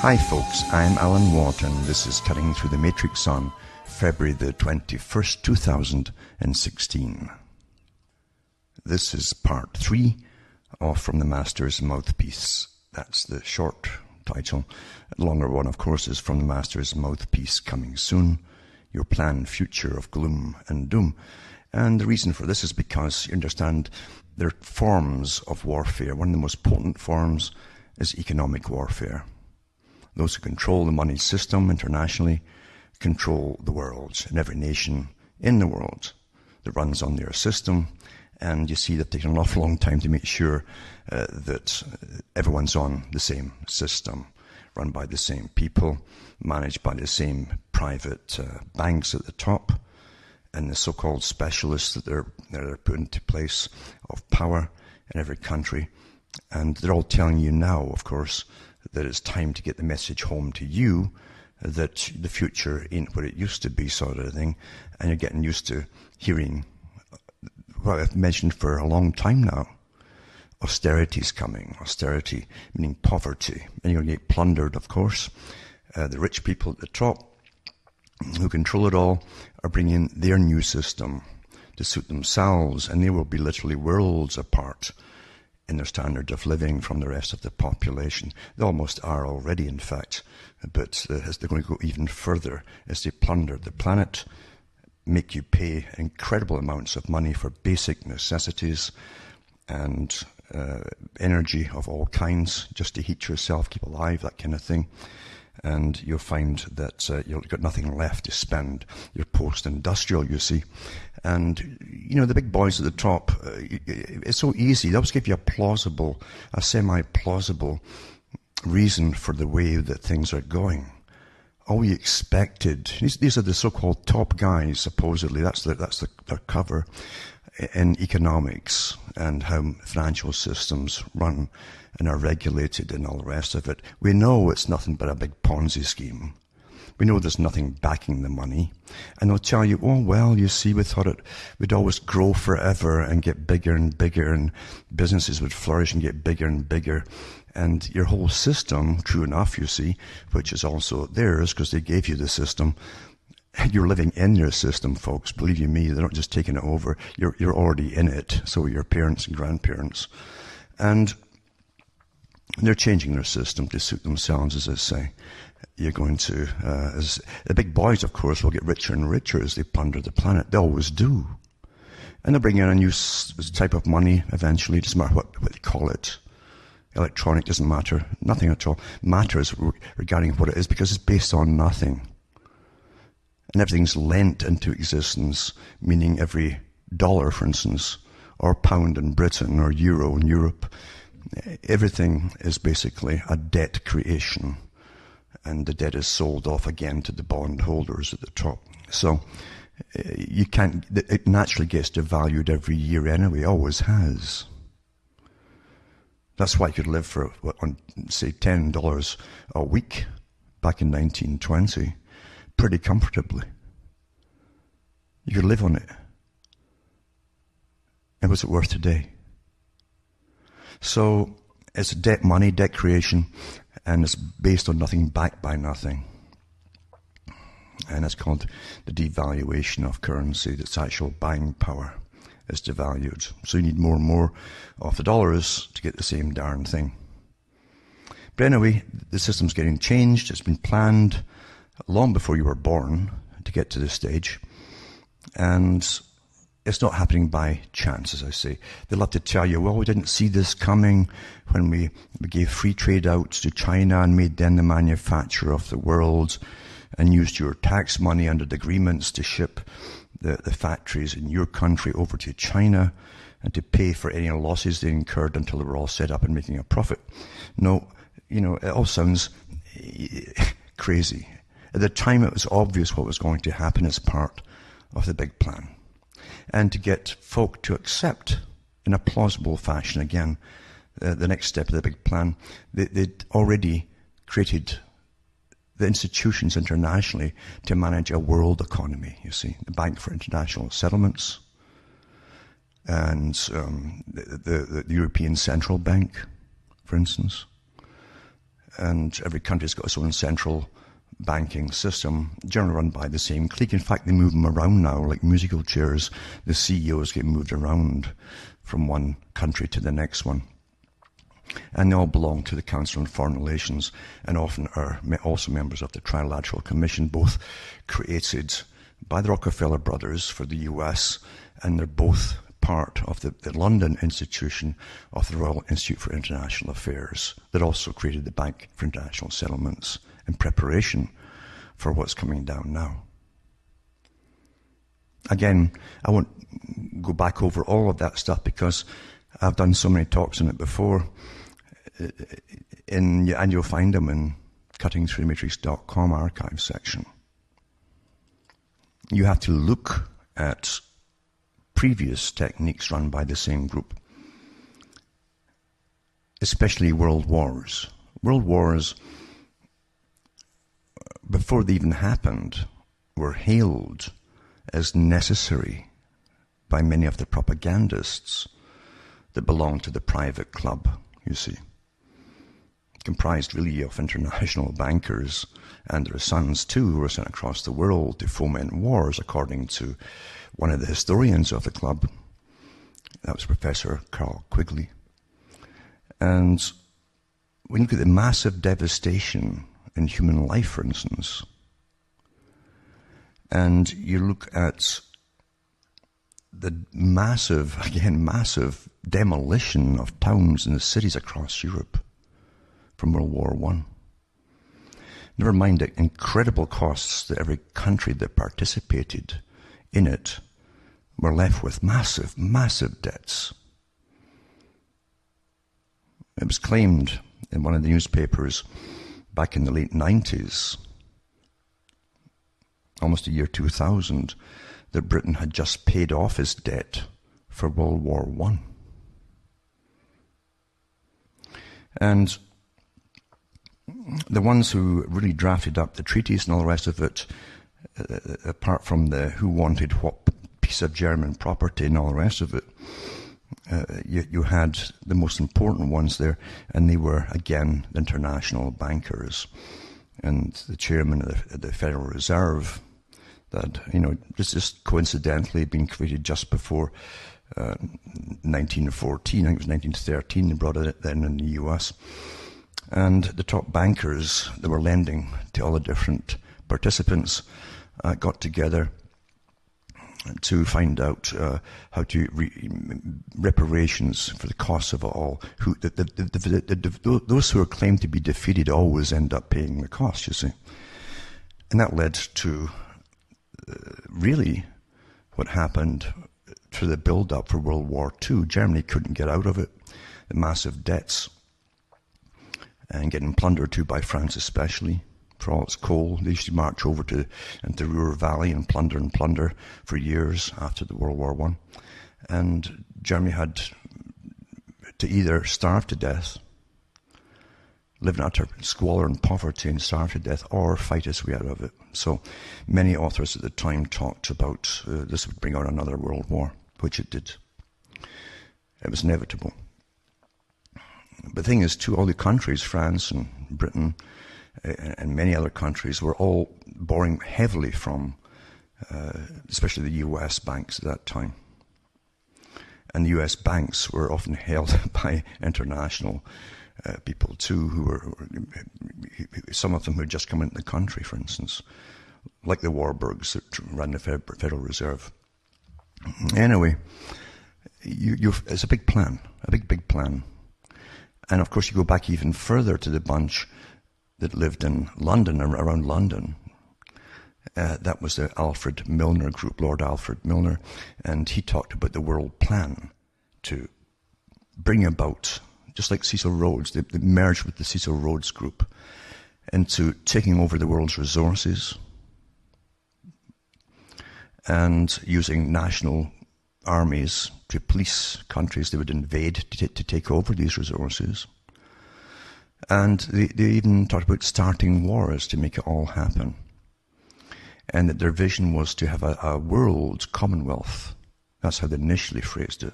Hi folks, I'm Alan Watt and this is Cutting Through the Matrix on February the 21st, 2016. This is part 3 of From the Master's Mouthpiece. That's the short title. The longer one, of course, is From the Master's Mouthpiece, coming soon. Your planned future of gloom and doom. And the reason for this is because you understand there are forms of warfare. One of the most potent forms is economic warfare. Those who control the money system internationally control the world, and every nation in the world that runs on their system. And you see they've taken an awful long time to make sure that everyone's on the same system, run by the same people, managed by the same private banks at the top, and the so-called specialists that they're put into place of power in every country. And they're all telling you now, of course, that it's time to get the message home to you that the future ain't what it used to be, sort of thing. And you're getting used to hearing what I've mentioned for a long time now. Austerity's coming. Austerity meaning poverty. And you're going to get plundered, of course. The rich people at the top who control it all are bringing their new system to suit themselves, and they will be literally worlds apart in their standard of living from the rest of the population. They almost are already, in fact, but they're going to go even further as they plunder the planet, make you pay incredible amounts of money for basic necessities and energy of all kinds, just to heat yourself, keep alive, that kind of thing. And you'll find that you've got nothing left to spend. You're post-industrial, you see. And, you know, the big boys at the top, it's so easy. They always give you a semi-plausible reason for the way that things are going. All you expected, these are the so-called top guys, supposedly, that's their cover, in economics and how financial systems run and are regulated and all the rest of it. We know it's nothing but a big Ponzi scheme. We know there's nothing backing the money. And they'll tell you, oh, well, you see, we thought it would always grow forever and get bigger and bigger, and businesses would flourish and get bigger and bigger. And your whole system, true enough, you see, which is also theirs because they gave you the system. You're living in your system, folks. Believe you me, they're not just taking it over. You're already in it. So are your parents and grandparents. And they're changing their system to suit themselves, as I say. You're going to, as the big boys, of course, will get richer and richer as they plunder the planet. They always do. And they'll bring in a new type of money eventually. It doesn't matter what they call it. Electronic, doesn't matter. Nothing at all matters regarding what it is, because it's based on nothing. And everything's lent into existence, meaning every dollar, for instance, or pound in Britain, or euro in Europe, everything is basically a debt creation. And the debt is sold off again to the bondholders at the top. So you can't, it naturally gets devalued every year anyway, always has. That's why you could live for, on say, $10 a week back in 1920, pretty comfortably. You could live on it. And what's it worth today? So it's debt money, debt creation, and it's based on nothing, backed by nothing. And it's called the devaluation of currency. That's actual buying power is devalued. So you need more and more of the dollars to get the same darn thing. But anyway, the system's getting changed. It's been planned long before you were born to get to this stage. And it's not happening by chance, as I say. They'll have to tell you, well, we didn't see this coming when we gave free trade out to China and made them the manufacturer of the world and used your tax money under the agreements to ship the factories in your country over to China and to pay for any losses they incurred until they were all set up and making a profit. No, you know, it all sounds crazy. At the time, it was obvious what was going to happen as part of the big plan. And to get folk to accept in a plausible fashion, again, the next step of the big plan, they'd already created the institutions internationally to manage a world economy, you see. The Bank for International Settlements and the European Central Bank, for instance. and every country's got its own central banking system, generally run by the same clique. In fact, they move them around now like musical chairs. The CEOs get moved around from one country to the next one. And they all belong to the Council on Foreign Relations and often are also members of the Trilateral Commission, both created by the Rockefeller brothers for the US, and they're both part of the London institution of the Royal Institute for International Affairs that also created the Bank for International Settlements in preparation for what's coming down now. Again, I won't go back over all of that stuff because I've done so many talks on it before, and you'll find them in cuttingthroughthematrix.com archive section. You have to look at previous techniques run by the same group, especially world wars. World wars, before they even happened, were hailed as necessary by many of the propagandists that belonged to the private club, you see, comprised really of international bankers and their sons too, who were sent across the world to foment wars, according to one of the historians of the club. That was Professor Carl Quigley. And when you look at the massive devastation in human life, for instance, and you look at the massive demolition of towns and cities across Europe from World War I. Never mind the incredible costs that every country that participated in it were left with massive debts. It was claimed in one of the newspapers back in the late 90s, almost the year 2000, that Britain had just paid off its debt for World War I. And the ones who really drafted up the treaties and all the rest of it, apart from the who wanted what piece of German property and all the rest of it, you had the most important ones there, and they were, again, the international bankers and the chairman of the Federal Reserve that, just coincidentally had been created just before 1914. I think it was 1913 they brought it then in the US. And the top bankers that were lending to all the different participants got together to find out how to reparations for the costs of it all. Those who are claimed to be defeated always end up paying the cost, you see. And that led to really what happened to the build-up for World War II. Germany couldn't get out of it, the massive debts, and getting plundered too by France especially for all its coal. They used to march over into the Ruhr Valley and plunder for years after the World War I. And Germany had to either starve to death, live in utter squalor and poverty and starve to death, or fight its way out of it. So many authors at the time talked about this would bring on another world war, which it did. It was inevitable. But the thing is, too, all the countries, France and Britain and many other countries, were all borrowing heavily from, especially the US banks at that time. And the US banks were often held by international people too, who were, some of them who had just come into the country, for instance, like the Warburgs that ran the Federal Reserve. Anyway, it's a big plan, a big plan. And of course, you go back even further to the bunch that lived in London, around London. That was the Alfred Milner group, Lord Alfred Milner, and he talked about the world plan to bring about, just like Cecil Rhodes, they merged with the Cecil Rhodes group into taking over the world's resources and using national armies to police countries they would invade to take over these resources. And they even talked about starting wars to make it all happen. And that their vision was to have a world commonwealth. That's how they initially phrased it.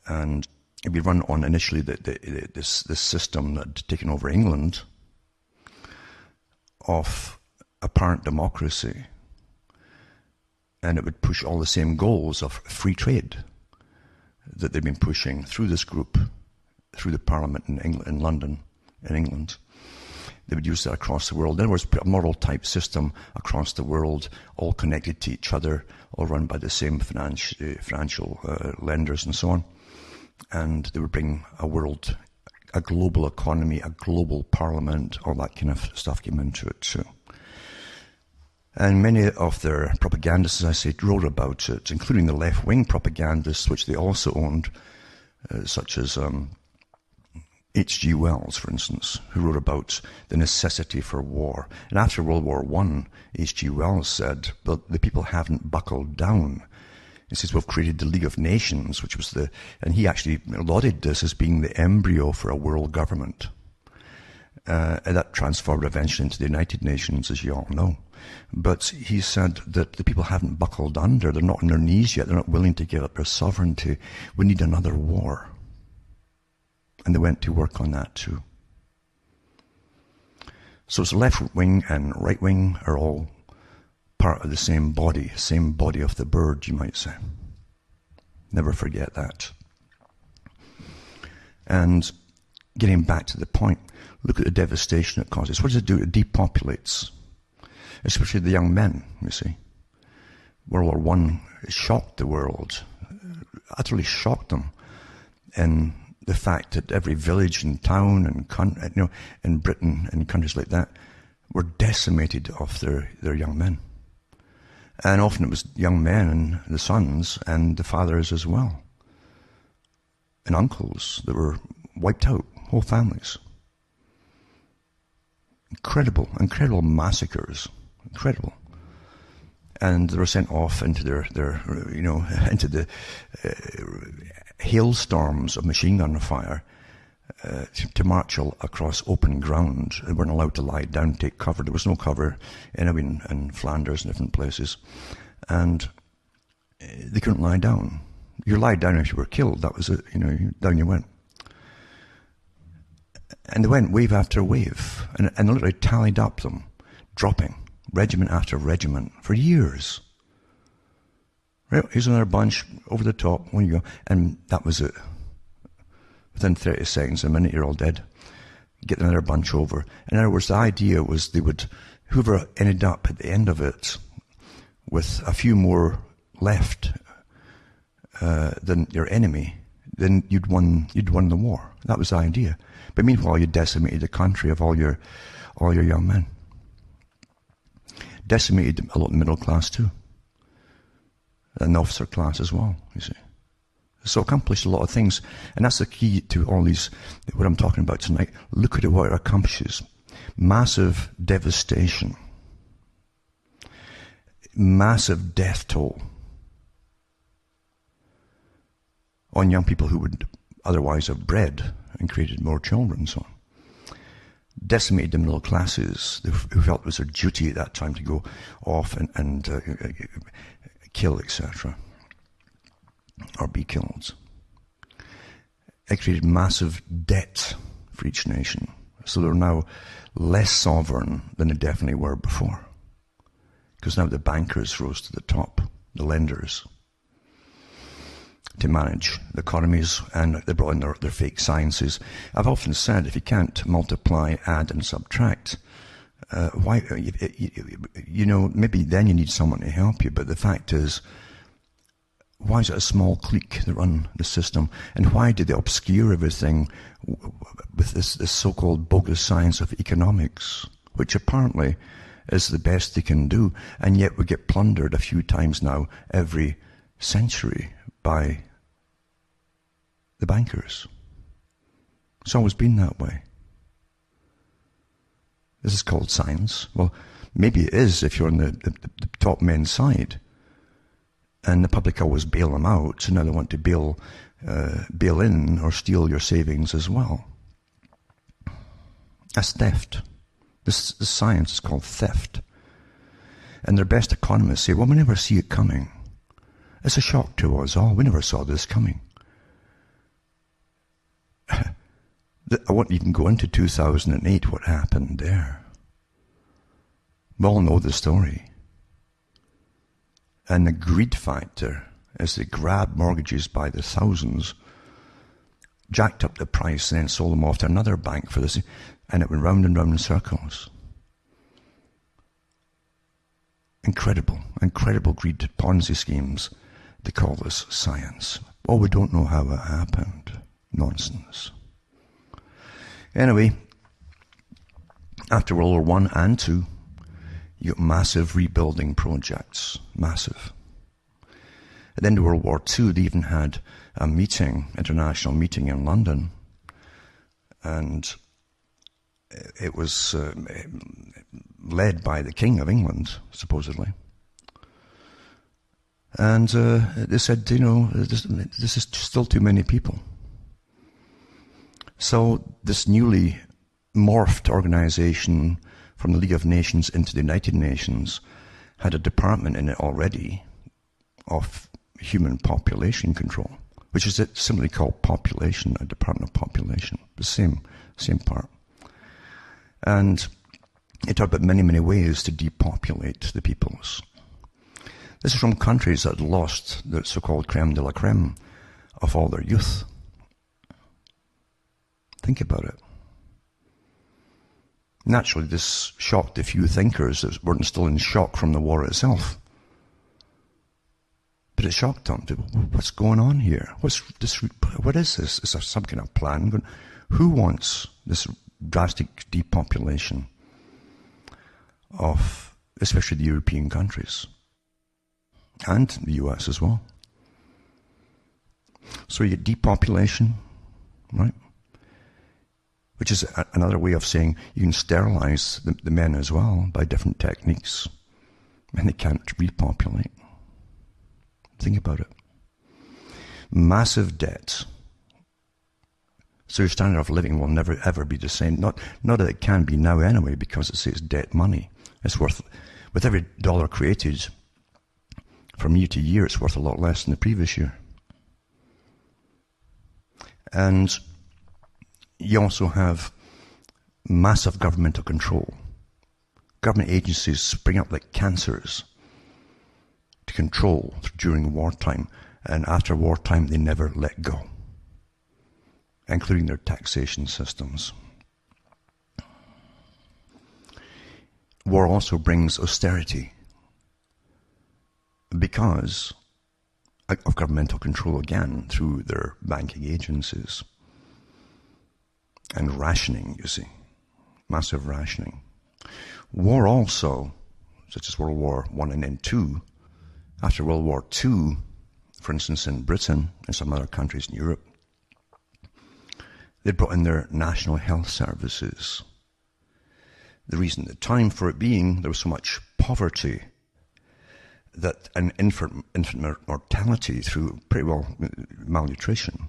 And it'd be run on initially this system that had taken over England of apparent democracy, and it would push all the same goals of free trade that they've been pushing through this group, through the Parliament in London, in England. They would use that across the world. In other words, put a model type system across the world, all connected to each other, all run by the same financial lenders and so on. And they would bring a global economy, a global parliament, all that kind of stuff came into it too. And many of their propagandists, as I say, wrote about it, including the left-wing propagandists, which they also owned, such as H.G. Wells, for instance, who wrote about the necessity for war. And after World War I, H.G. Wells said, well, the people haven't buckled down. He says, we've created the League of Nations, which was and he actually lauded this as being the embryo for a world government. And that transformed eventually into the United Nations, as you all know. But he said that the people haven't buckled under. They're not on their knees yet. They're not willing to give up their sovereignty. We need another war. And they went to work on that too. So it's left wing and right wing are all part of the same body of the bird, you might say. Never forget that. And getting back to the point, look at the devastation it causes. What does it do? It depopulates, especially the young men, you see. World War I shocked the world, utterly shocked them. And the fact that every village and town and in Britain and countries like that were decimated of their young men. And often it was young men and the sons and the fathers as well. And uncles that were wiped out, whole families. Incredible massacres. Incredible. And they were sent off into into the hailstorms of machine gun fire to march across open ground. They weren't allowed to lie down, take cover. There was no cover in Flanders and different places. And they couldn't lie down. You lied down if you were killed. That was it. Down you went. And they went wave after wave and literally tallied up them, dropping regiment after regiment for years. Right, here's another bunch over the top. When you go, and that was it. Within 30 seconds, a minute, you're all dead. Get another bunch over. In other words, the idea was whoever ended up at the end of it with a few more left than your enemy, then you'd won the war. That was the idea. But meanwhile, you decimated the country of all your young men. Decimated a lot of the middle class too. And the officer class as well, you see. So accomplished a lot of things. And that's the key to all these, what I'm talking about tonight. Look at what it accomplishes. Massive devastation. Massive death toll on young people who would otherwise have bred and created more children and so on. Decimated the middle classes who felt it was their duty at that time to go off and kill, etc., or be killed. It created massive debt for each nation. So they're now less sovereign than they definitely were before. Because now the bankers rose to the top, the lenders, to manage the economies, and they brought in their fake sciences. I've often said, if you can't multiply, add, and subtract, why? Maybe then you need someone to help you. But the fact is, why is it a small clique that run the system? And why do they obscure everything with this so-called bogus science of economics, which apparently is the best they can do, and yet we get plundered a few times now every century by the bankers. It's always been that way. This is called science. Well, maybe it is if you're on the top men's side. And the public always bail them out, so now they want to bail in or steal your savings as well. That's theft. This science is called theft. And their best economists say, well, we never see it coming. It's a shock to us all. We never saw this coming. I won't even go into 2008, what happened there. We all know the story. And the greed factor, as they grabbed mortgages by the thousands, jacked up the price and then sold them off to another bank for this, and it went round and round in circles. Incredible greed Ponzi schemes. They call this science. Oh, we don't know how it happened. Nonsense. Anyway, after World War I and II, you got massive rebuilding projects. Massive. At the end of World War II, they even had a meeting, international meeting in London, and it was led by the King of England, supposedly. And they said, this is still too many people. So this newly morphed organization from the League of Nations into the United Nations had a department in it already of human population control, which is simply called population, a Department of Population, the same part. And it talked about many ways to depopulate the peoples. This is from countries that had lost the so-called creme de la creme of all their youth. Think about it. Naturally, this shocked a few thinkers that weren't still in shock from the war itself. But it shocked them. What's going on here? What is this? Is there some kind of plan? Who wants this drastic depopulation of especially the European countries? And the US as well. So you get depopulation, right? Which is another way of saying you can sterilize the men as well by different techniques. And they can't repopulate. Think about it. Massive debt. So your standard of living will never ever be the same. Not that it can be now anyway, because it's debt money. It's worth, with every dollar created from year to year, it's worth a lot less than the previous year. And you also have massive governmental control. Government agencies spring up like cancers to control during wartime, and after wartime they never let go, including their taxation systems. War also brings austerity because of governmental control again through their banking agencies. And rationing, you see. Massive rationing. War also, such as World War I and then II, after World War II, for instance in Britain and some other countries in Europe, they brought in their national health services. The reason at the time for it being there was so much poverty that an infant mortality through pretty well malnutrition,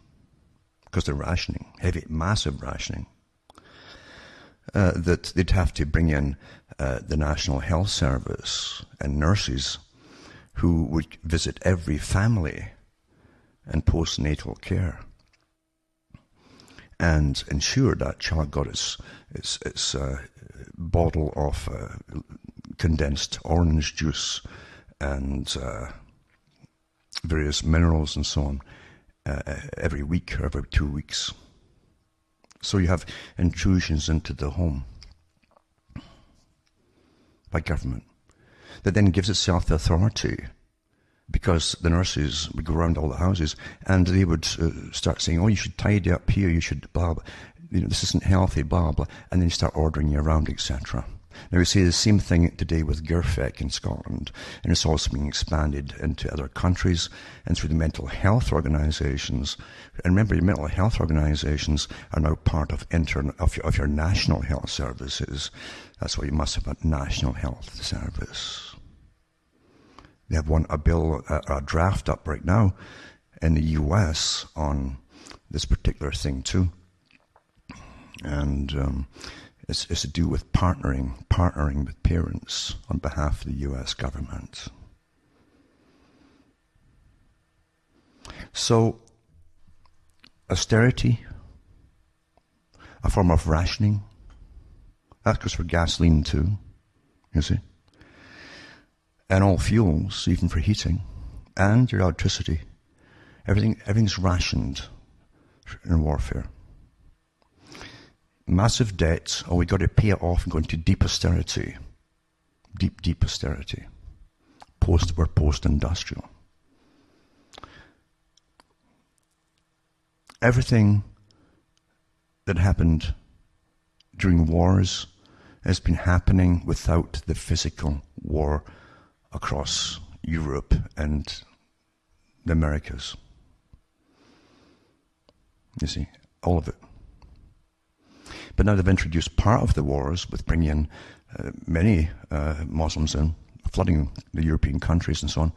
because they're rationing, massive rationing, that they'd have to bring in the National Health Service and nurses who would visit every family in postnatal care and ensure that child got its bottle of condensed orange juice and various minerals and so on every week or every 2 weeks. So you have intrusions into the home by government that then gives itself the authority, because the nurses would go around all the houses and they would start saying, oh, you should tidy up here, you should blah, blah, this isn't healthy, blah, blah, and then you start ordering you around, etc. Now we see the same thing today with Gerfec in Scotland, and it's also being expanded into other countries and through the mental health organisations. And remember, your mental health organisations are now part of your national health services. That's why you must have a national health service. They have a draft up right now in the US on this particular thing too. And it's to do with partnering with parents on behalf of the US government. So, austerity, a form of rationing. That goes for gasoline too, you see. And all fuels, even for heating, and your electricity. Everything's rationed in warfare. Massive debt, we got to pay it off and go into deep austerity. Deep austerity. We're post-industrial. Everything that happened during wars has been happening without the physical war across Europe and the Americas. You see, all of it. But now they've introduced part of the wars with bringing in many Muslims in, flooding the European countries and so on.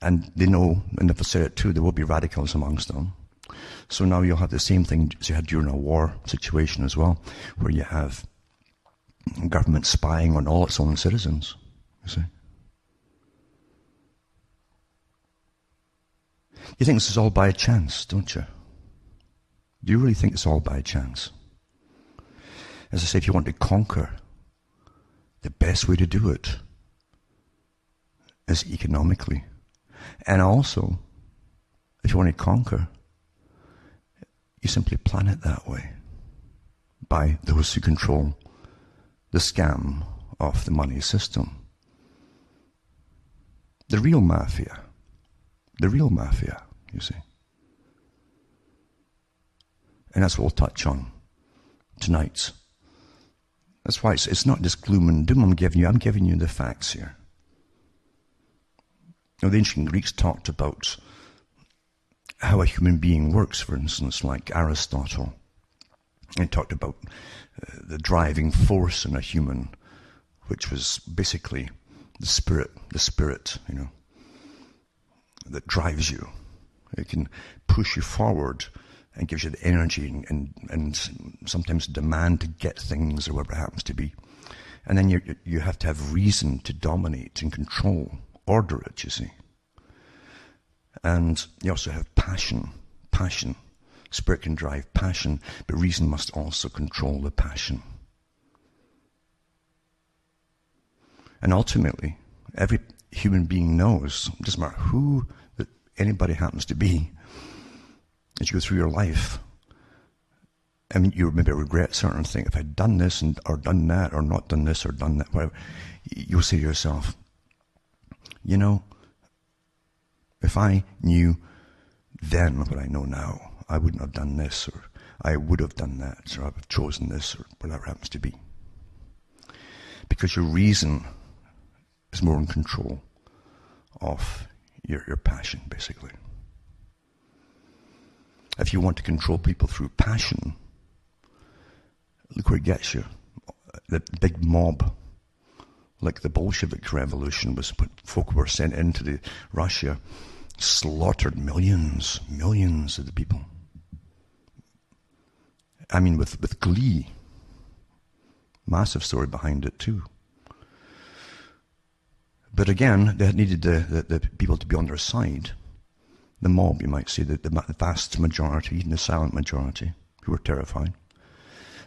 And they know, and they've said it too, there will be radicals amongst them. So now you'll have the same thing as you had during a war situation as well, where you have government spying on all its own citizens, you see. You think this is all by chance, don't you? Do you really think it's all by chance? As I say, if you want to conquer, the best way to do it is economically. And also, if you want to conquer, you simply plan it that way by those who control the scam of the money system. The real mafia, you see. And that's what we'll touch on tonight. That's why it's not just gloom and doom I'm giving you the facts here. Now, the ancient Greeks talked about how a human being works, for instance, like Aristotle. He talked about the driving force in a human, which was basically the spirit, you know, that drives you. It can push you forward and gives you the energy and sometimes demand to get things or whatever it happens to be. And then you have to have reason to dominate and control, order it, you see. And you also have passion. Spirit can drive passion, but reason must also control the passion. And ultimately, every human being knows, it doesn't matter who anybody happens to be, as you go through your life, I mean, you maybe regret certain things. If I'd done this or done that, or not done this or done that, whatever, you'll say to yourself, you know, if I knew then what I know now, I wouldn't have done this, or I would have done that, or I would have chosen this, or whatever it happens to be. Because your reason is more in control of your passion, basically. If you want to control people through passion, look where it gets you. The big mob, like the Bolshevik Revolution, was when folk were sent into Russia, slaughtered millions of the people. I mean, with glee. Massive story behind it too. But again, they needed the people to be on their side. The mob, you might say, the vast majority, even the silent majority, who were terrified.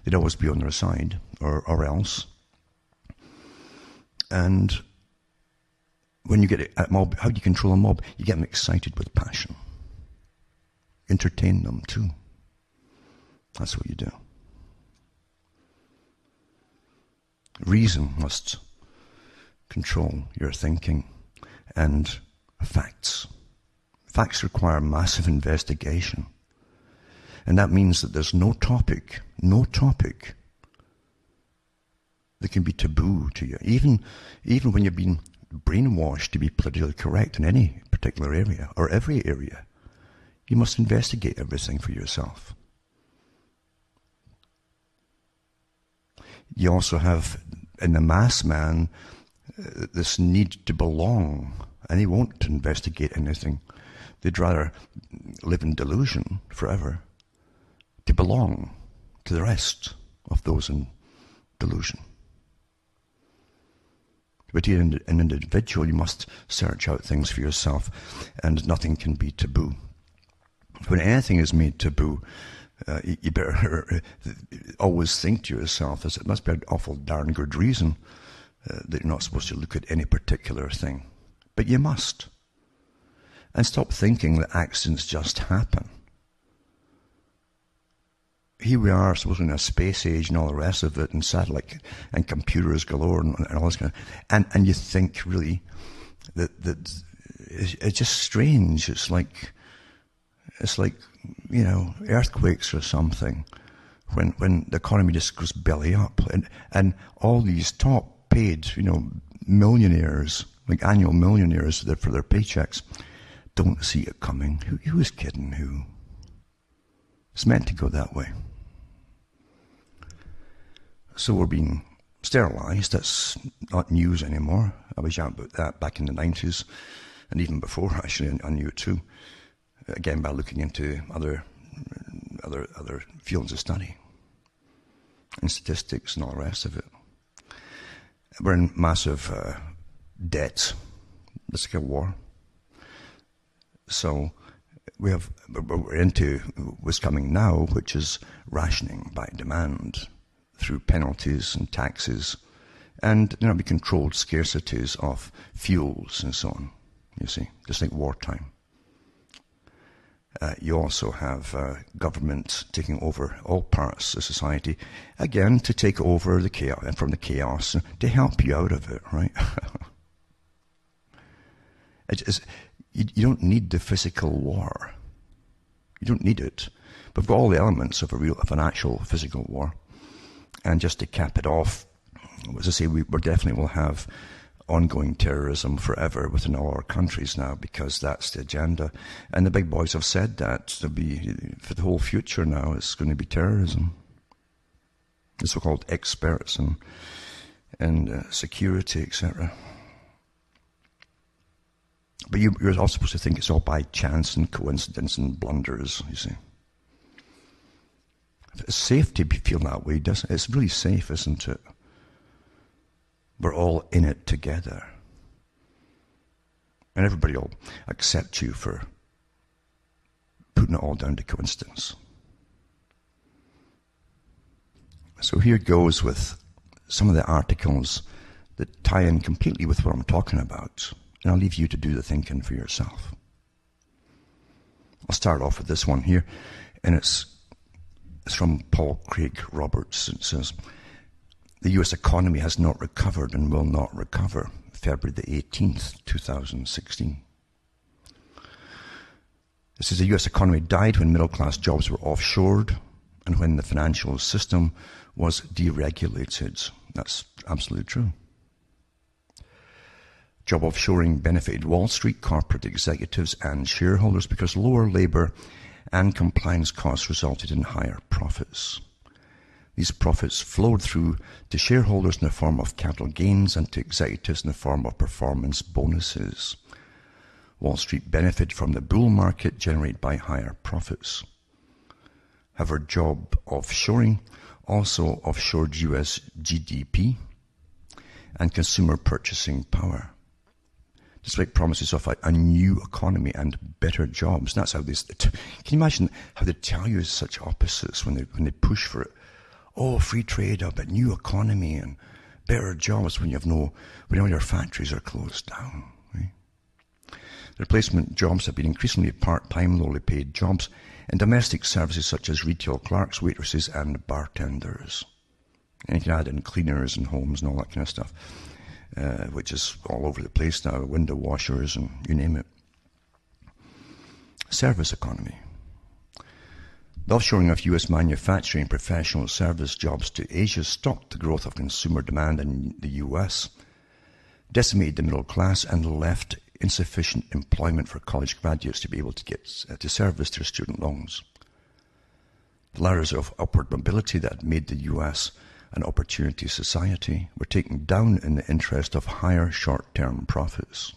They'd always be on their side, or else. And when you get a mob, how do you control a mob? You get them excited with passion. Entertain them too. That's what you do. Reason must control your thinking, and facts. Facts require massive investigation. And that means that there's no topic that can be taboo to you. Even when you've been brainwashed to be politically correct in any particular area, or every area, you must investigate everything for yourself. You also have, in the mass man, this need to belong, and they won't investigate anything. They'd rather live in delusion forever, to belong to the rest of those in delusion. But you're an individual, you must search out things for yourself, and nothing can be taboo. When anything is made taboo, You better always think to yourself, it must be an awful darn good reason that you're not supposed to look at any particular thing. But you must. And stop thinking that accidents just happen. Here we are, supposedly in a space age and all the rest of it, and satellite and computers galore and all this kind of, and you think really that it's just strange. It's like earthquakes or something when the economy just goes belly up, and all these top paid millionaires, like annual millionaires for their paychecks, don't see it coming. Who is kidding who? It's meant to go that way. So we're being sterilized. That's not news anymore. I was out about that back in the 90s, and even before, actually, I knew it too. Again, by looking into other fields of study and statistics and all the rest of it. We're in massive debt. It's like a war. So we're into what's coming now, which is rationing by demand through penalties and taxes, and be controlled scarcities of fuels and so on. You see, just like wartime. You also have government taking over all parts of society, again, to take over the chaos, and from the chaos, to help you out of it, right? You don't need the physical war. You don't need it. We've got all the elements of an actual physical war. And just to cap it off, as I say, we definitely will have ongoing terrorism forever within all our countries now, because that's the agenda. And the big boys have said that there'll be, for the whole future now, it's going to be terrorism. The so-called experts and security, etc. But you're all supposed to think it's all by chance and coincidence and blunders, you see. It's safe to feel that way, doesn't it? It's really safe, isn't it? We're all in it together. And everybody will accept you for putting it all down to coincidence. So here goes with some of the articles that tie in completely with what I'm talking about. And I'll leave you to do the thinking for yourself. I'll start off with this one here, and it's from Paul Craig Roberts. It says, the U.S. economy has not recovered and will not recover. February the 18th, 2016. It says the U.S. economy died when middle-class jobs were offshored and when the financial system was deregulated. That's absolutely true. Job offshoring benefited Wall Street, corporate executives and shareholders because lower labor and compliance costs resulted in higher profits. These profits flowed through to shareholders in the form of capital gains and to executives in the form of performance bonuses. Wall Street benefited from the bull market generated by higher profits. However, job offshoring also offshored US GDP and consumer purchasing power, despite promises of a new economy and better jobs. That's how can you imagine how they tell you such opposites when they push for it? Oh, free trade, a new economy and better jobs when all your factories are closed down. Right? The replacement jobs have been increasingly part-time, lowly paid jobs in domestic services such as retail clerks, waitresses and bartenders. And you can add in cleaners and homes and all that kind of stuff. Which is all over the place now, window washers and you name it. Service economy. The offshoring of U.S. manufacturing and professional service jobs to Asia stopped the growth of consumer demand in the U.S., decimated the middle class, and left insufficient employment for college graduates to be able to get to service their student loans. The ladders of upward mobility that had made the U.S. an opportunity society were taken down in the interest of higher short-term profits.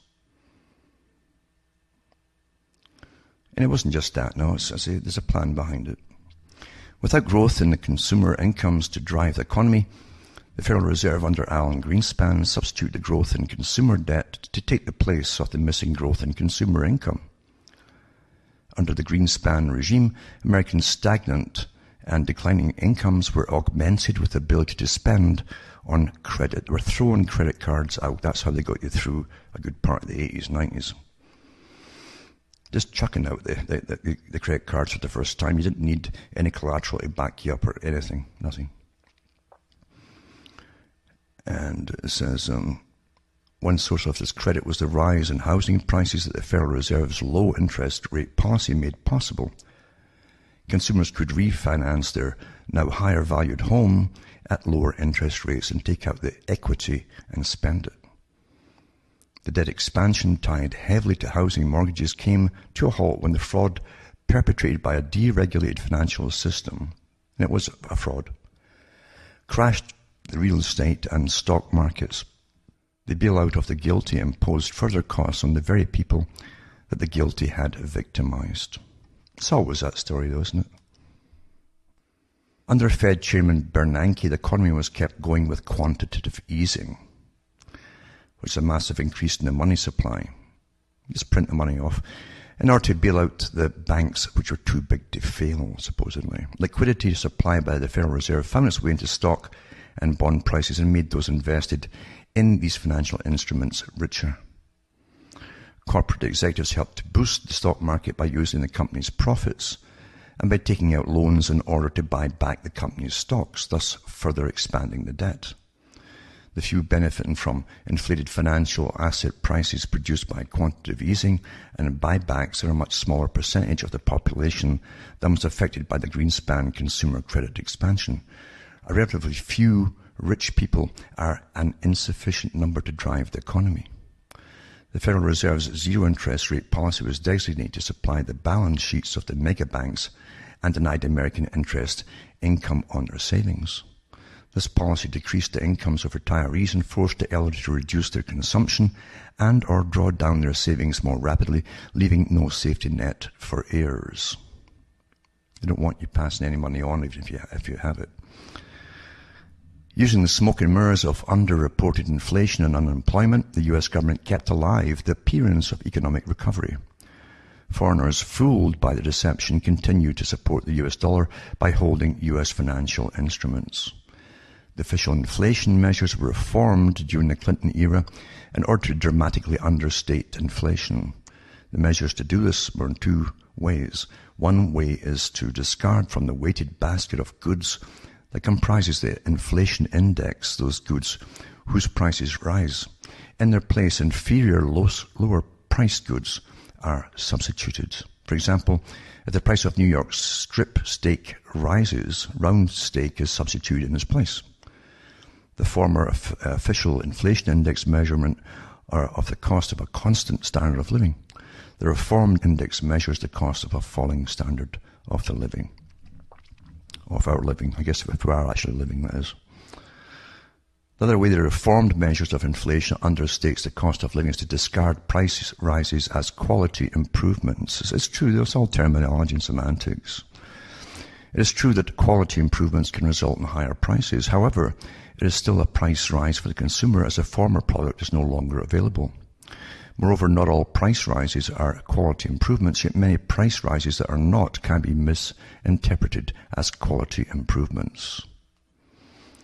And it wasn't just that, no, there's a plan behind it. Without growth in the consumer incomes to drive the economy, the Federal Reserve under Alan Greenspan substituted the growth in consumer debt to take the place of the missing growth in consumer income. Under the Greenspan regime, Americans' stagnant and declining incomes were augmented with the ability to spend on credit. They were throwing credit cards out. That's how they got you through a good part of the 80s, 90s. Just chucking out the credit cards for the first time. You didn't need any collateral to back you up or anything. Nothing. And it says, one source of this credit was the rise in housing prices that the Federal Reserve's low interest rate policy made possible. Consumers could refinance their now higher valued home at lower interest rates and take out the equity and spend it. The debt expansion tied heavily to housing mortgages came to a halt when the fraud perpetrated by a deregulated financial system, and it was a fraud, crashed the real estate and stock markets. The bailout of the guilty imposed further costs on the very people that the guilty had victimized. It's always that story though, isn't it? Under Fed Chairman Bernanke, the economy was kept going with quantitative easing, which is a massive increase in the money supply. Just print the money off in order to bail out the banks which were too big to fail, supposedly. Liquidity supplied by the Federal Reserve found its way into stock and bond prices and made those invested in these financial instruments richer. Corporate executives helped to boost the stock market by using the company's profits and by taking out loans in order to buy back the company's stocks, thus further expanding the debt. The few benefiting from inflated financial asset prices produced by quantitative easing and buybacks are a much smaller percentage of the population than was affected by the Greenspan consumer credit expansion. A relatively few rich people are an insufficient number to drive the economy. The Federal Reserve's zero-interest rate policy was designated to supply the balance sheets of the mega banks and denied American interest income on their savings. This policy decreased the incomes of retirees and forced the elderly to reduce their consumption and or draw down their savings more rapidly, leaving no safety net for heirs. They don't want you passing any money on even if you have it. Using the smoke and mirrors of underreported inflation and unemployment, the US government kept alive the appearance of economic recovery. Foreigners, fooled by the deception, continued to support the US dollar by holding US financial instruments. The official inflation measures were reformed during the Clinton era in order to dramatically understate inflation. The measures to do this were in two ways. One way is to discard from the weighted basket of goods that comprises the inflation index those goods whose prices rise. In their place, inferior, lower-priced goods are substituted. For example, if the price of New York strip steak rises, round steak is substituted in its place. The former official inflation index measurement are of the cost of a constant standard of living. The reformed index measures the cost of a falling standard of the living. Of our living, I guess if we are actually living, that is. The other way the reformed measures of inflation understates the cost of living is to discard price rises as quality improvements. It's true, there's all terminology and semantics. It is true that quality improvements can result in higher prices. However, it is still a price rise for the consumer as a former product is no longer available. Moreover, not all price rises are quality improvements, yet many price rises that are not can be misinterpreted as quality improvements.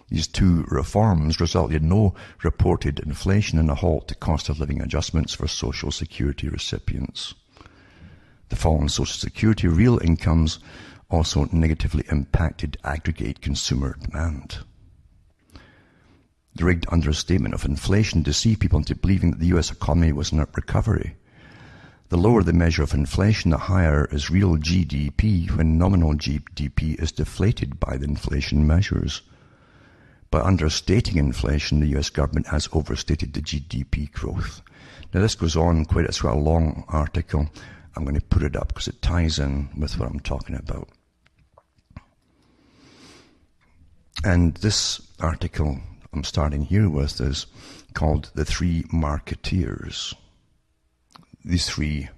These two reforms resulted in no reported inflation and a halt to cost of living adjustments for Social Security recipients. The fall in Social Security real incomes also negatively impacted aggregate consumer demand. The rigged understatement of inflation deceived people into believing that the U.S. economy was in a recovery. The lower the measure of inflation, the higher is real GDP when nominal GDP is deflated by the inflation measures. By understating inflation, the U.S. government has overstated the GDP growth. Now this goes on quite, it's quite a long article. I'm going to put it up because it ties in with what I'm talking about. And this article I'm starting here with is called The Three Marketeers. These three,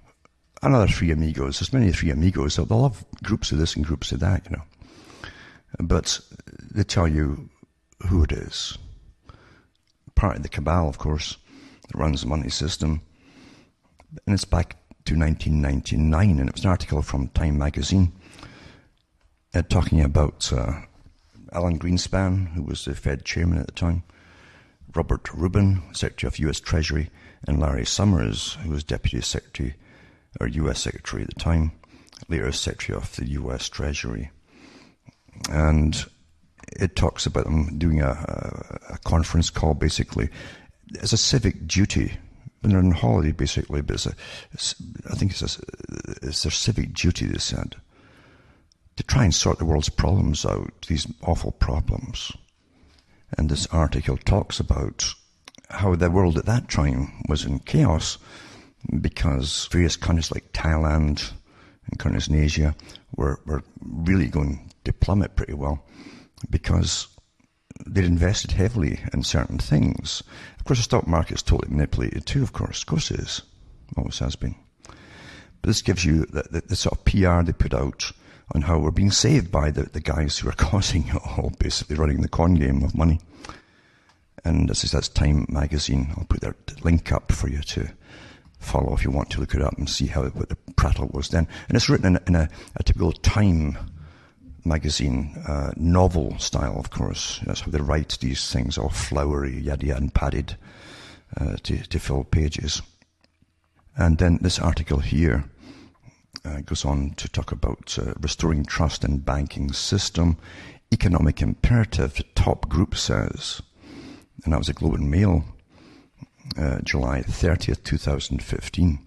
another three amigos, there's many three amigos, so they'll have groups of this and groups of that, you know. But they tell you who it is. Part of the cabal, of course, that runs the money system. And it's back to 1999, and it was an article from Time magazine. talking about Alan Greenspan, who was the Fed chairman at the time, Robert Rubin, Secretary of U.S. Treasury, and Larry Summers, who was Deputy Secretary, or U.S. Secretary at the time, later Secretary of the U.S. Treasury. And it talks about them doing a conference call, basically, as a civic duty. When they're on holiday, basically, but I think it's their civic duty, they said, to try and sort the world's problems out, these awful problems. And this article talks about how the world at that time was in chaos because various countries like Thailand and countries in Asia were really going to plummet pretty well because they'd invested heavily in certain things. Of course, the stock market's totally manipulated too, of course. Of course it is. Always has been. But this gives you the sort of PR they put out on how we're being saved by the guys who are causing it all, basically running the con game of money. And this is that's Time magazine. I'll put that link up for you to follow if you want to look it up and see what the prattle was then. And it's written in a typical Time magazine novel style, of course. That's how they write these things, all flowery, yada yada, and padded to fill pages. And then this article here goes on to talk about restoring trust in banking system, economic imperative, the top group says. And that was a Globe and Mail, July 30th, 2015.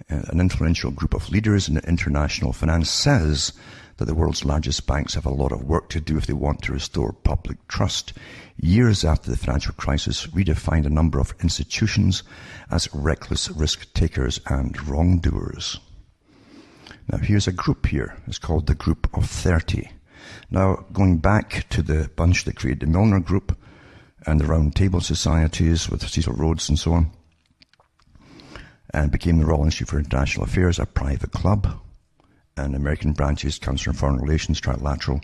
An influential group of leaders in international finance says that the world's largest banks have a lot of work to do if they want to restore public trust. Years after the financial crisis redefined a number of institutions as reckless risk takers and wrongdoers. Now here's a group here. It's called the Group of 30. Now going back to the bunch that created the Milner Group and the Round Table Societies with Cecil Rhodes and so on, and became the Royal Institute for International Affairs, a private club. And American branches, Council on Foreign Relations, Trilateral,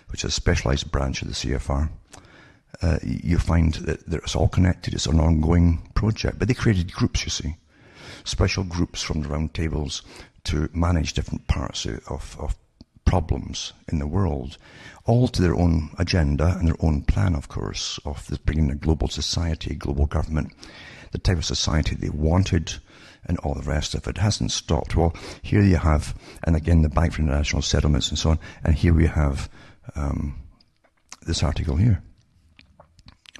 which is a specialized branch of the CFR. You find that it's all connected. It's an ongoing project. But they created groups, you see. Special groups from the round tables to manage different parts of problems in the world, all to their own agenda and their own plan, of course, of bringing a global society, global government, the type of society they wanted, and all the rest of it hasn't stopped. Well, here you have, and again, the Bank for International Settlements and so on, and here we have this article here.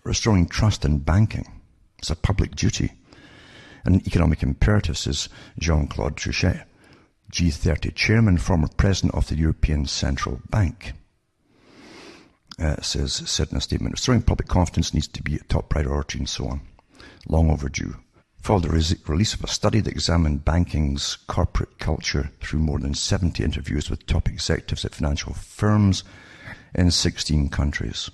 Restoring trust in banking. It's a public duty. And an economic imperative, says Jean-Claude Trichet, G30 chairman, former president of the European Central Bank. Said in a statement, restoring public confidence needs to be a top priority and so on. Long overdue. Followed the release of a study that examined banking's corporate culture through more than 70 interviews with top executives at financial firms in 16 countries.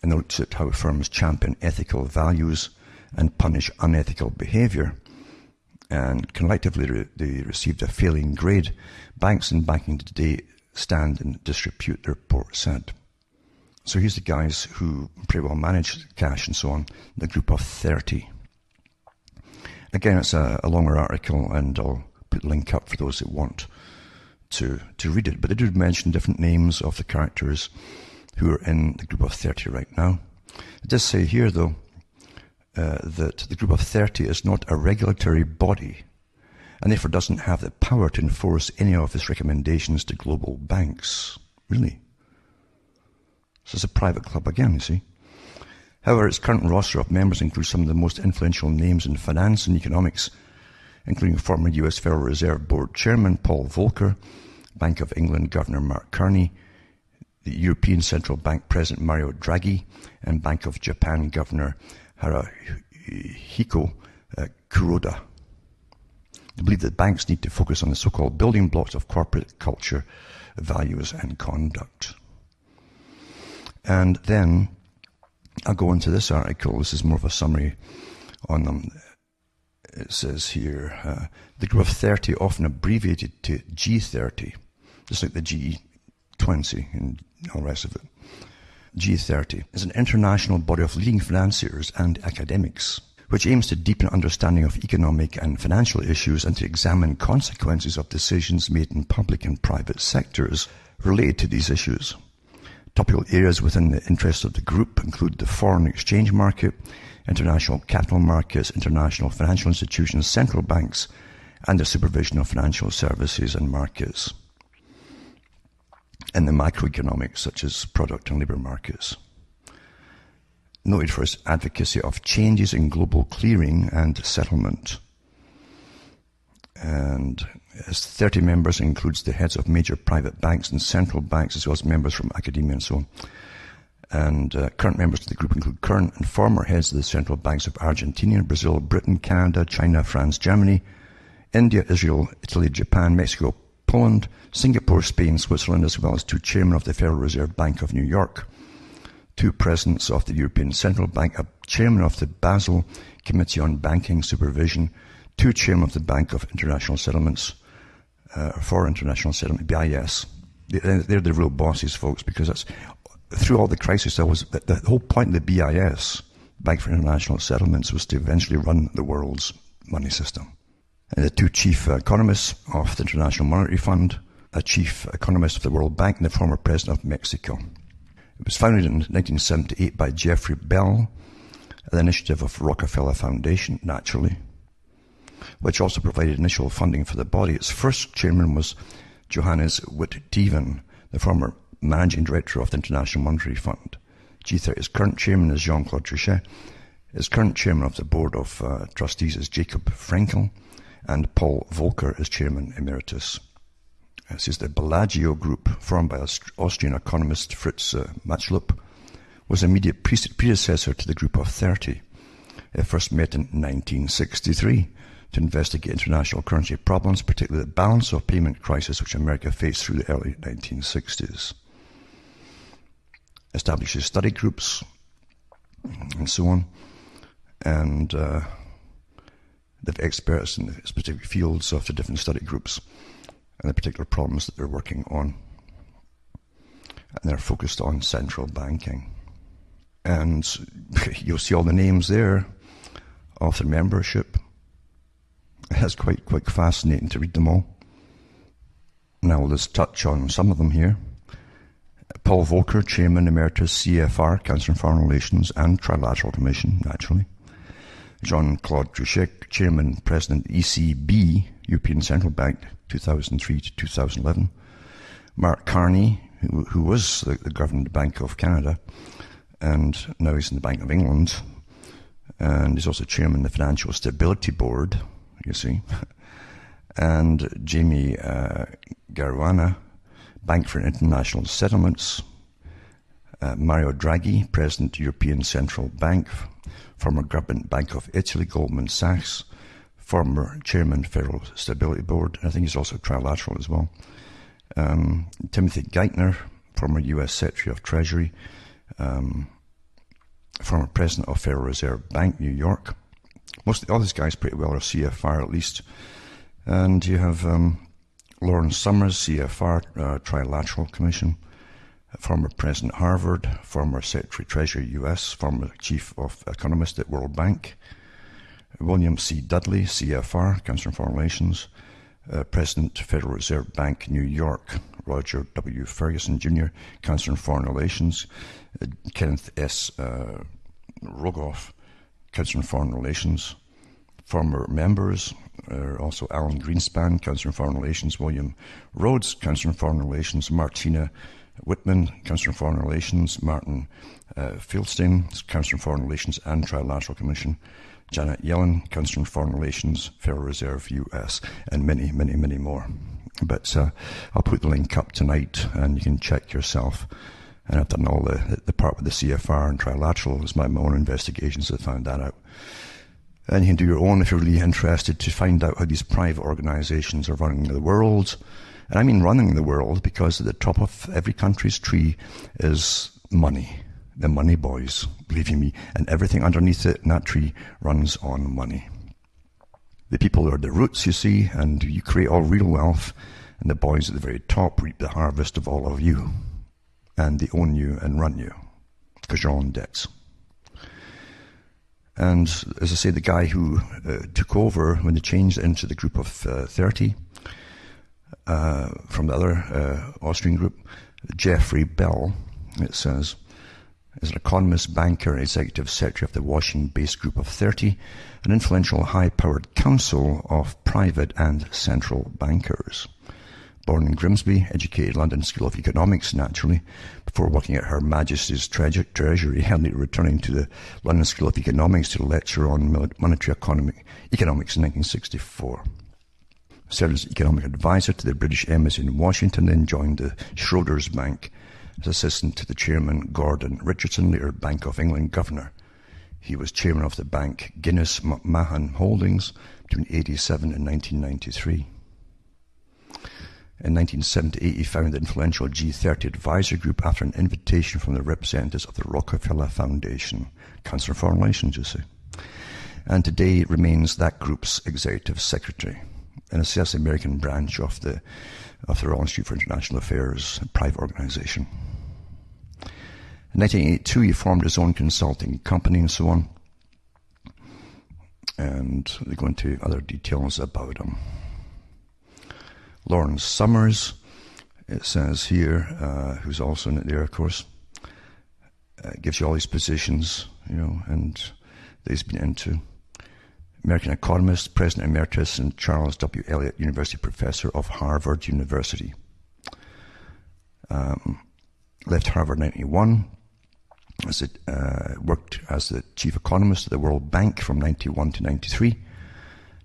And they looked at how firms champion ethical values and punish unethical behavior. And collectively they received a failing grade. Banks in banking today stand in disrepute, the report said. So here's the guys who pretty well manage cash and so on, the Group of 30. Again, it's a longer article, and I'll put a link up for those that want to read it. But they do mention different names of the characters who are in the Group of 30 right now. It does say here, though, that the Group of 30 is not a regulatory body, and therefore doesn't have the power to enforce any of its recommendations to global banks. Really? So it's a private club again, you see. However, its current roster of members includes some of the most influential names in finance and economics, including former US Federal Reserve Board Chairman Paul Volcker, Bank of England Governor Mark Carney, the European Central Bank President Mario Draghi, and Bank of Japan Governor Haruhiko Kuroda. They believe that banks need to focus on the so-called building blocks of corporate culture, values, and conduct. And then I'll go into this article. This is more of a summary on them. It says here, the Group of 30, often abbreviated to G30, just like the G20 and all the rest of it. G30 is an international body of leading financiers and academics which aims to deepen understanding of economic and financial issues and to examine consequences of decisions made in public and private sectors related to these issues. Topical areas within the interest of the group include the foreign exchange market, international capital markets, international financial institutions, central banks, and the supervision of financial services and markets, and the macroeconomics such as product and labour markets. Noted for its advocacy of changes in global clearing and settlement. And as 30 members includes the heads of major private banks and central banks, as well as members from academia and so on. And current members of the group include current and former heads of the central banks of Argentina, Brazil, Britain, Canada, China, France, Germany, India, Israel, Italy, Japan, Mexico, Poland, Singapore, Spain, Switzerland, as well as 2 chairmen of the Federal Reserve Bank of New York, 2 presidents of the European Central Bank, a chairman of the Basel Committee on Banking Supervision, 2 chairmen of the Bank of International Settlements, for International Settlement, BIS. They're the real bosses, folks, because that's through all the crisis. The whole point of the BIS, Bank for International Settlements, was to eventually run the world's money system. And the 2 chief economists of the International Monetary Fund, a chief economist of the World Bank, and the former president of Mexico. It was founded in 1978 by Jeffrey Bell, an initiative of Rockefeller Foundation, naturally, which also provided initial funding for the body. Its first chairman was Johannes Witt-Dieven, the former managing director of the International Monetary Fund. G30's current chairman is Jean-Claude Trichet. His current chairman of the board of trustees is Jacob Frenkel, and Paul Volcker is chairman emeritus. This is the Bellagio Group, formed by Austrian economist Fritz Machlup, was immediate predecessor to the Group of 30. It first met in 1963 to investigate international currency problems, particularly the balance of payment crisis which America faced through the early 1960s. Establishes study groups and so on, and they've experts in the specific fields of the different study groups and the particular problems that they're working on. And they're focused on central banking. And you'll see all the names there of the membership. It's quite fascinating to read them all. Now let's touch on some of them here. Paul Volcker, Chairman Emeritus CFR, Council on Foreign Relations and Trilateral Commission, naturally. Jean-Claude Trichet, Chairman, President, ECB, European Central Bank, 2003 to 2011. Mark Carney, who was the Governor Bank of Canada, and now he's in the Bank of England, and he's also Chairman of the Financial Stability Board, you see. And Jamie Caruana, Bank for International Settlements. Mario Draghi, President, European Central Bank, former Government Bank of Italy, Goldman Sachs, former Chairman, Federal Stability Board, and I think he's also trilateral as well. Timothy Geithner, former U.S. Secretary of Treasury, former President of Federal Reserve Bank, New York. All these guys pretty well are CFR at least. And you have Lawrence Summers, CFR, Trilateral Commission, former President Harvard, former Secretary Treasury US, former Chief of Economist at World Bank. William C. Dudley, CFR, Council on Foreign Relations, President, Federal Reserve Bank, New York. Roger W. Ferguson, Jr., Council on Foreign Relations. Kenneth S. Rogoff, Council on Foreign Relations. Former members are also Alan Greenspan, Council on Foreign Relations. William Rhodes, Council on Foreign Relations. Martina Whitman, Council on Foreign Relations. Martin Fieldstein, Council on Foreign Relations and Trilateral Commission. Janet Yellen, Council on Foreign Relations, Federal Reserve, US, and many, many, many more. But I'll put the link up tonight, and you can check yourself. And I've done all the part with the CFR and Trilateral. It's my own investigations that found that out. And you can do your own if you're really interested to find out how these private organizations are running the world. And I mean running the world because at the top of every country's tree is money. The money boys, believe you me, and everything underneath it in that tree runs on money. The people are the roots, you see, and you create all real wealth, and the boys at the very top reap the harvest of all of you, and they own you and run you, because you're all in debts. And as I say, the guy who took over when they changed into the group of 30 from the other Austrian group, Jeffrey Bell, it says, is an economist, banker, and executive secretary of the Washington-based group of 30, an influential high-powered council of private and central bankers. Born in Grimsby, educated London School of Economics, naturally, before working at Her Majesty's Treasury, and later returning to the London School of Economics to lecture on monetary economics in 1964. Served as economic advisor to the British Embassy in Washington, then joined the Schroders Bank as assistant to the chairman Gordon Richardson, later Bank of England governor. He was chairman of the bank Guinness McMahon Holdings between 1987 and 1993. In 1978, he founded the influential G30 advisor group after an invitation from the representatives of the Rockefeller Foundation. Cancer Foreign Relations, you see. And today remains that group's executive secretary, and assess the American branch of the Royal Institute for International Affairs, a private organization. In 1982, he formed his own consulting company and so on. And they go into other details about him. Lawrence Summers, it says here, who's also in it there, of course, gives you all these positions, and that he's been into. American economist, President Emeritus, and Charles W. Eliot University Professor of Harvard University. Left Harvard in 1991. Worked as the chief economist at the World Bank from 1991 to 1993.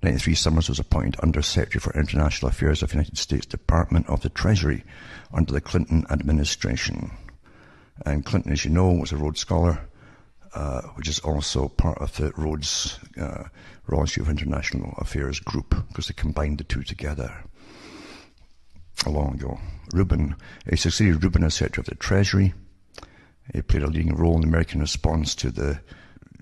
1993, Summers was appointed Undersecretary for International Affairs of the United States Department of the Treasury under the Clinton administration. And Clinton, as you know, was a Rhodes Scholar, which is also part of the Rhodes Royal Institute of International Affairs group, because they combined the two together a long ago. He succeeded Rubin as Secretary of the Treasury. He played a leading role in the American response to the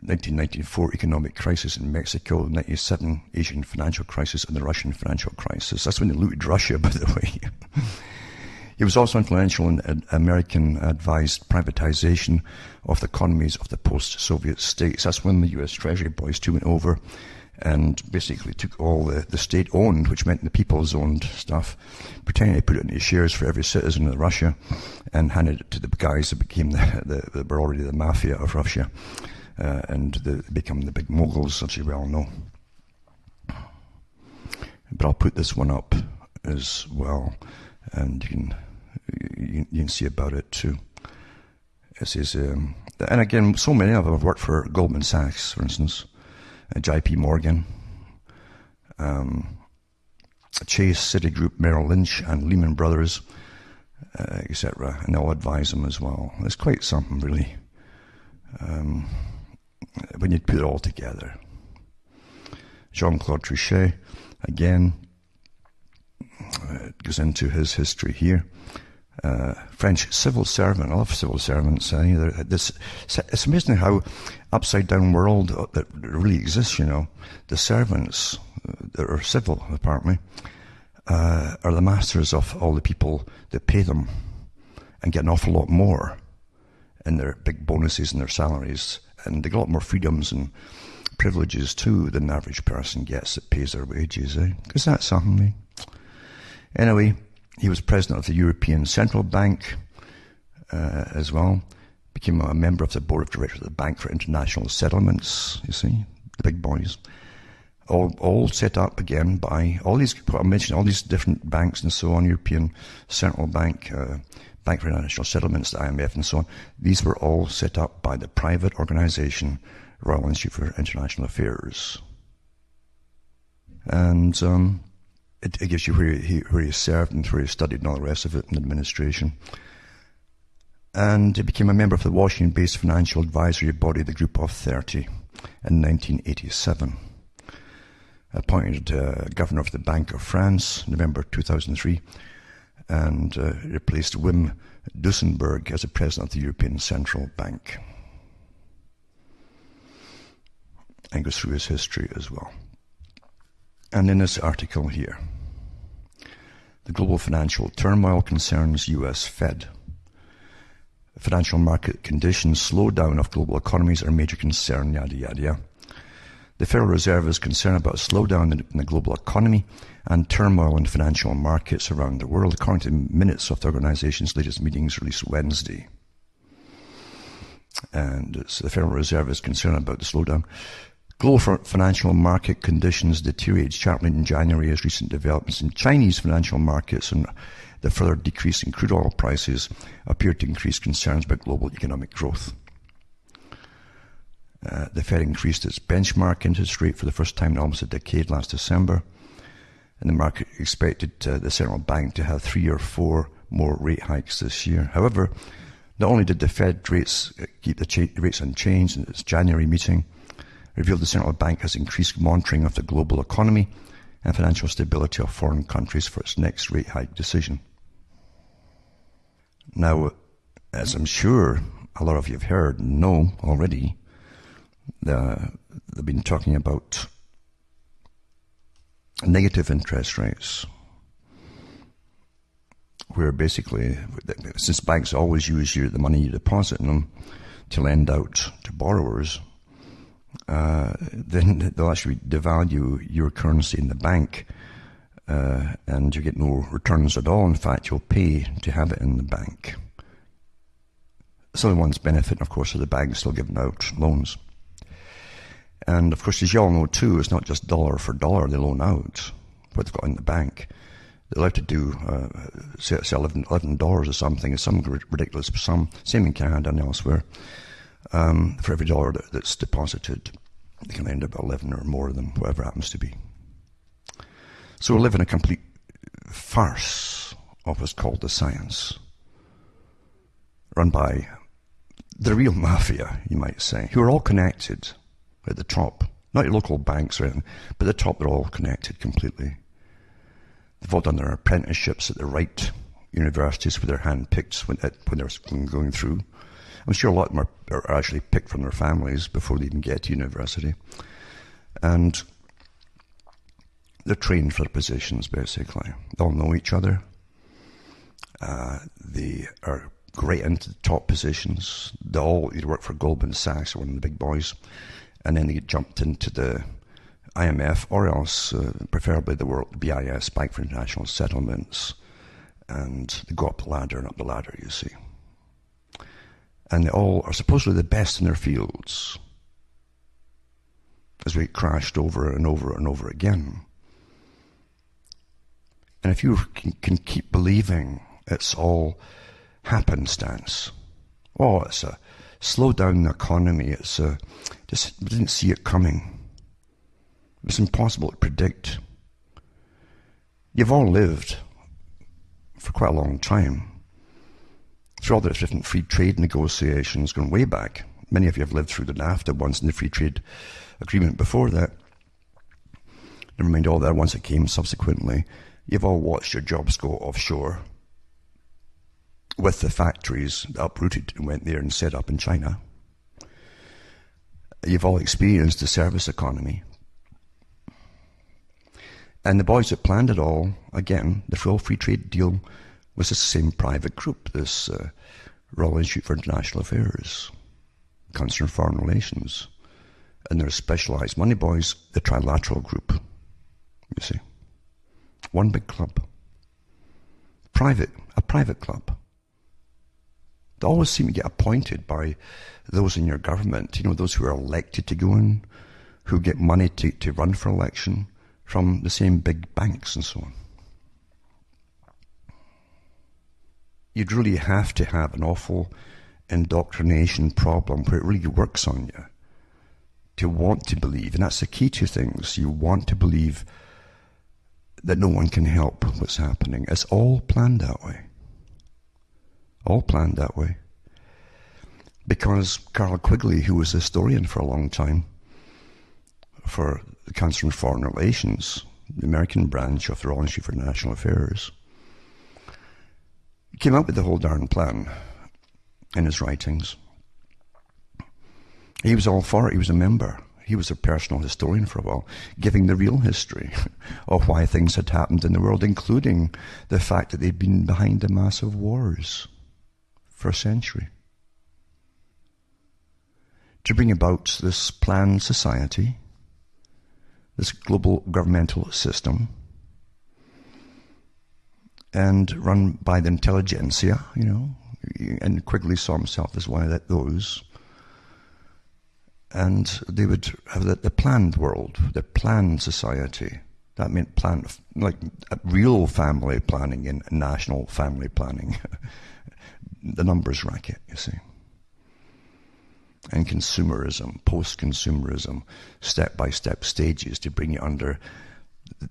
1994 economic crisis in Mexico, the 1997 Asian financial crisis, and the Russian financial crisis. That's when they looted Russia, by the way. He was also influential in American-advised privatization of the economies of the post-Soviet states. That's when the US Treasury boys too went over and basically took all the state-owned, which meant the people's-owned stuff, pretending they put it into shares for every citizen of Russia, and handed it to the guys that became the were already the mafia of Russia. And they become the big moguls, as you well know. But I'll put this one up as well, and you can see about it too. It says, and again, so many of them have worked for Goldman Sachs, for instance, JP Morgan, Chase, Citigroup, Merrill Lynch, and Lehman Brothers, etc. And they'll advise them as well. It's quite something, really. When you put it all together. Jean-Claude Trichet, again, goes into his history here. French civil servant. I love civil servants. It's amazing how upside-down world that really exists, The servants that are civil, apparently, are the masters of all the people that pay them and get an awful lot more in their big bonuses and their salaries. And they get a lot more freedoms and privileges too than the average person gets that pays their wages, Because that's something, Anyway, he was president of the European Central Bank as well. Became a member of the board of directors of the Bank for International Settlements, you see, the big boys. All set up again by all these, I mentioned all these different banks and so on, European Central Bank, Bank for International Settlements, the IMF and so on. These were all set up by the private organization, Royal Institute for International Affairs. And it gives you where he served and where he studied and all the rest of it in administration. And he became a member of the Washington-based financial advisory body, the Group of 30, in 1987. Appointed governor of the Bank of France, November 2003, and replaced Wim Duesenberg as the president of the European Central Bank. And goes through his history as well. And in this article here, the global financial turmoil concerns US Fed. Financial market conditions, slowdown of global economies are a major concern, yada yada yada. The Federal Reserve is concerned about a slowdown in the global economy and turmoil in financial markets around the world, according to minutes of the organization's latest meetings released Wednesday. And so the Federal Reserve is concerned about the slowdown. Global financial market conditions deteriorated sharply in January as recent developments in Chinese financial markets and the further decrease in crude oil prices appeared to increase concerns about global economic growth. The Fed increased its benchmark interest rate for the first time in almost a decade last December, and the market expected the central bank to have 3 or 4 more rate hikes this year. However, not only did the Fed rates keep the rates unchanged in its January meeting, revealed the central bank has increased monitoring of the global economy and financial stability of foreign countries for its next rate hike decision. Now, as I'm sure a lot of you have heard and know already, they've been talking about negative interest rates, where basically, since banks always use the money you deposit in them to lend out to borrowers, then they'll actually devalue your currency in the bank, and you get no returns at all. In fact, you'll pay to have it in the bank. It's only one's benefit, of course, of the bank still giving out loans. And of course, as you all know too, it's not just dollar for dollar they loan out, what they've got in the bank. They'll have to do, say $11 or something, it's some ridiculous sum, same in Canada and elsewhere. For every dollar that's deposited, they can lend about 11 or more than whatever it happens to be. So we live in a complete farce of what's called the science, run by the real mafia, you might say, who are all connected at the top. Not your local banks or anything, but at the top they're all connected completely. They've all done their apprenticeships at the right universities where they're handpicked when they're going through. I'm sure a lot of them are actually picked from their families before they even get to university. And they're trained for their positions, basically. They all know each other. They are great into the top positions. They all either work for Goldman Sachs or one of the big boys, and then they get jumped into the IMF or else, preferably the World BIS, Bank for International Settlements, and they go up the ladder and up the ladder, you see. And they all are supposedly the best in their fields, as we get crashed over and over and over again. And if you can keep believing it's all happenstance, it's a slow down the economy, it's just didn't see it coming. It's impossible to predict. You've all lived for quite a long time through all the different free trade negotiations going way back. Many of you have lived through the NAFTA ones and the free trade agreement before that. Never mind all that ones that came subsequently. You've all watched your jobs go offshore with the factories that uprooted and went there and set up in China. You've all experienced the service economy. And the boys that planned it all, again, the full free trade deal was the same private group, this Royal Institute for International Affairs, Council on Foreign Relations, and their specialized money boys, the Trilateral Group, you see. One big club. A private club. They always seem to get appointed by those in your government, those who are elected to go in, who get money to run for election from the same big banks and so on. You'd really have to have an awful indoctrination problem where it really works on you to want to believe, and that's the key to things. You want to believe that no one can help what's happening. It's all planned that way. All planned that way. Because Carl Quigley, who was a historian for a long time for the Council on Foreign Relations, the American branch of the Royal Institute for International Affairs, came up with the whole darn plan in his writings. He was all for it. He was a member. He was a personal historian for a while, giving the real history of why things had happened in the world, including the fact that they'd been behind the massive wars for a century. To bring about this planned society this global governmental system, and run by the intelligentsia, and Quigley saw himself as one of those. And they would have the planned world, the planned society. That meant like real family planning and national family planning. The numbers racket, you see. And consumerism, post-consumerism, step-by-step stages to bring you under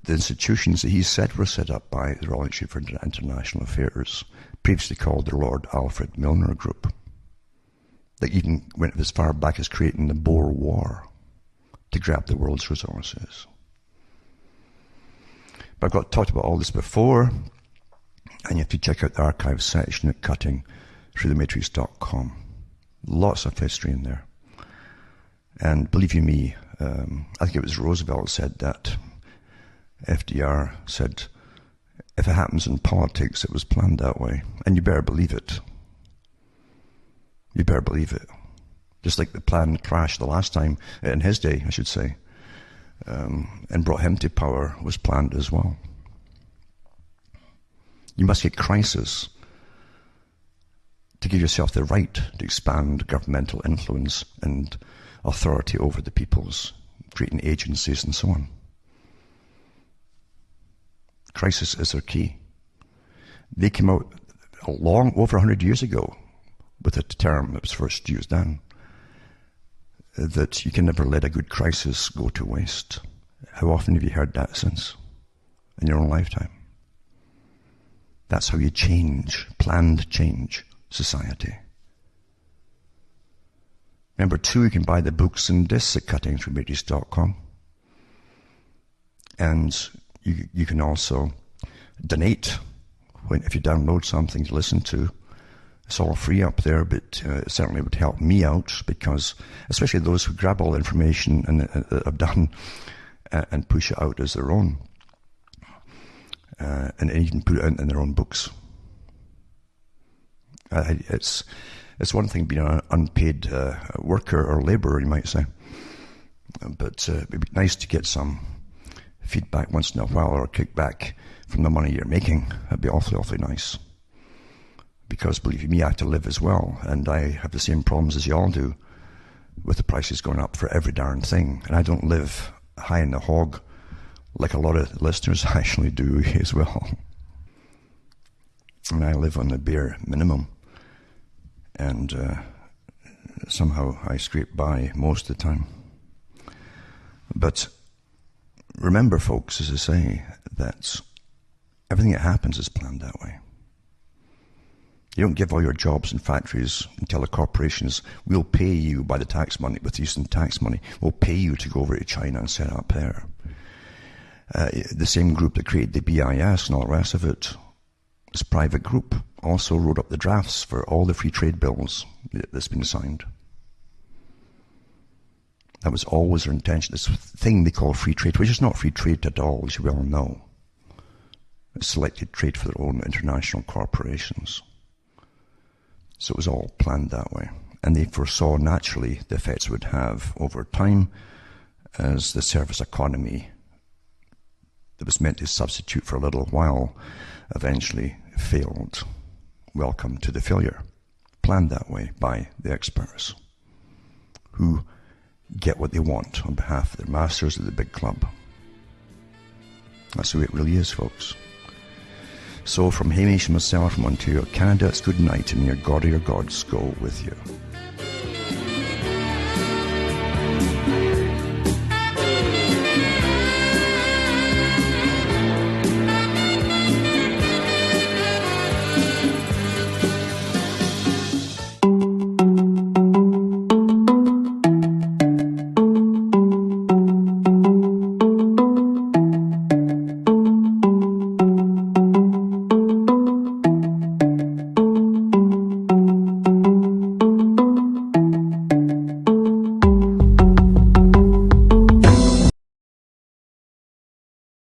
the institutions that he said were set up by the Royal Institute for International Affairs, previously called the Lord Alfred Milner Group. That even went as far back as creating the Boer War to grab the world's resources. But I've talked about all this before, and you have to check out the archive section at cuttingthroughthematrix.com. Lots of history in there. And believe you me, I think it was Roosevelt said that. FDR said, if it happens in politics, it was planned that way. And you better believe it. You better believe it. Just like the plan crashed the last time, in his day, I should say, and brought him to power, was planned as well. You must get crisis to give yourself the right to expand governmental influence and authority over the peoples, creating agencies and so on. Crisis is their key. They came out over 100 years ago with a term that was first used then, that you can never let a good crisis go to waste. How often have you heard that since in your own lifetime? That's how you change, planned change society. Remember too, you can buy the books and discs at cuttingthroughthematrix.com. And you can also donate if you download something to listen to. It's all free up there, but it certainly would help me out, because especially those who grab all the information and have done and push it out as their own, and even put it in their own books. It's one thing being an unpaid worker or labourer, you might say, but it'd be nice to get some feedback once in a while, or a kickback from the money you're making. That'd be awfully, awfully nice. Because believe me, I have to live as well, and I have the same problems as you all do, with the prices going up for every darn thing. And I don't live high in the hog like a lot of listeners actually do as well. And I live on the bare minimum, and somehow I scrape by most of the time. But remember, folks, as I say, that everything that happens is planned that way. You don't give all your jobs in factories and tell the corporations, we'll pay you by the tax money, with using tax money, we'll pay you to go over to China and set up there. The same group that created the BIS and all the rest of it, this private group, also wrote up the drafts for all the free trade bills that's been signed. That was always their intention. This thing they call free trade, which is not free trade at all, as you well know. It's selected trade for their own international corporations. So it was all planned that way. And they foresaw naturally the effects it would have over time as the service economy that was meant to substitute for a little while eventually failed. Welcome to the failure. Planned that way by the experts who get what they want on behalf of their masters of the big club. That's the way it really is, folks. So from Hamish and myself from Ontario, Canada, it's good night, and may your God or your gods go with you.